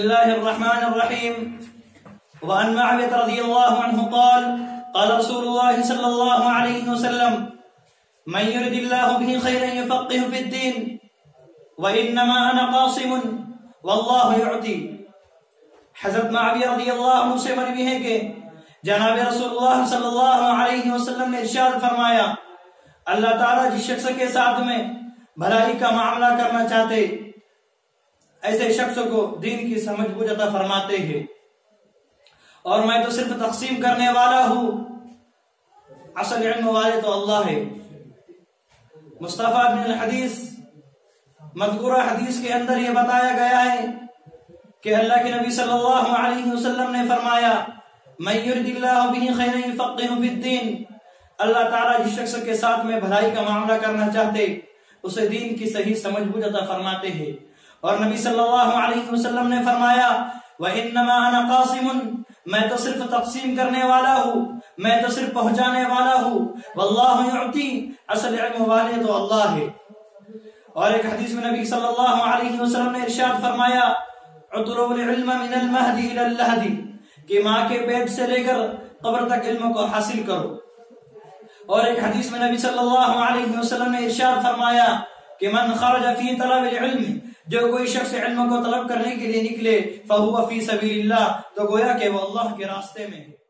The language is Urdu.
الله الرحمن الرحيم. وعن معاوية رضي الله عنه قال قال رسول الله صلى الله عليه وسلم من يرد الله به خيرا يفقه في الدين وإنما أنا قاسم والله يعطي. حضرت معاویہ رضی اللہ عنہ سے مروی ہے کہ جناب رسول اللہ صلی اللہ علیہ وسلم نے ارشاد فرمایا اللہ تعالیٰ جس شخص کے ساتھ میں بھلائی کا معاملہ کرنا چاہتے ایسے شخص کو دین کی سمجھ بوجھ عطا فرماتے ہیں، اور میں تو صرف تقسیم کرنے والا ہوں، اصل علم والے تو اللہ ہے۔ مستفاد من الحدیث، مذکورہ حدیث کے اندر یہ بتایا گیا ہے کہ اللہ کے نبی صلی اللہ علیہ وسلم نے فرمایا من یرد اللہ بہ خیرا یفقہہ فی الدین، اللہ تعالیٰ جس شخص کے ساتھ میں بھلائی کا معاملہ کرنا چاہتے اسے دین کی صحیح سمجھ بوجھ عطا فرماتے ہیں۔ اور نبی صلی اللہ علیہ وسلم نے فرمایا وَإِنَّمَا أَنَا قَاسِمٌ، میں تو صرف تقسیم کرنے والا ہوں، میں تو صرف پہنچانے والا ہوں، وَاللَّهُ يُعْطِي، اصل علم والے تو اللہ ہے۔ اور ایک حدیث میں نبی صلی اللہ علیہ وسلم نے ارشاد فرمایا اطلبوا العلم من المہد الى اللہد، کہ ماں کے پیٹ سے لے کر قبر تک علم کو حاصل کرو۔ اور ایک حدیث میں نبی صلی اللہ علیہ وسلم نے ارشاد فرمایا کہ من خرج فی طلب العلم، جو کوئی شخص علم کو طلب کرنے کے لیے نکلے فہو فی سبیل اللہ، تو گویا کہ وہ اللہ کے راستے میں ہے۔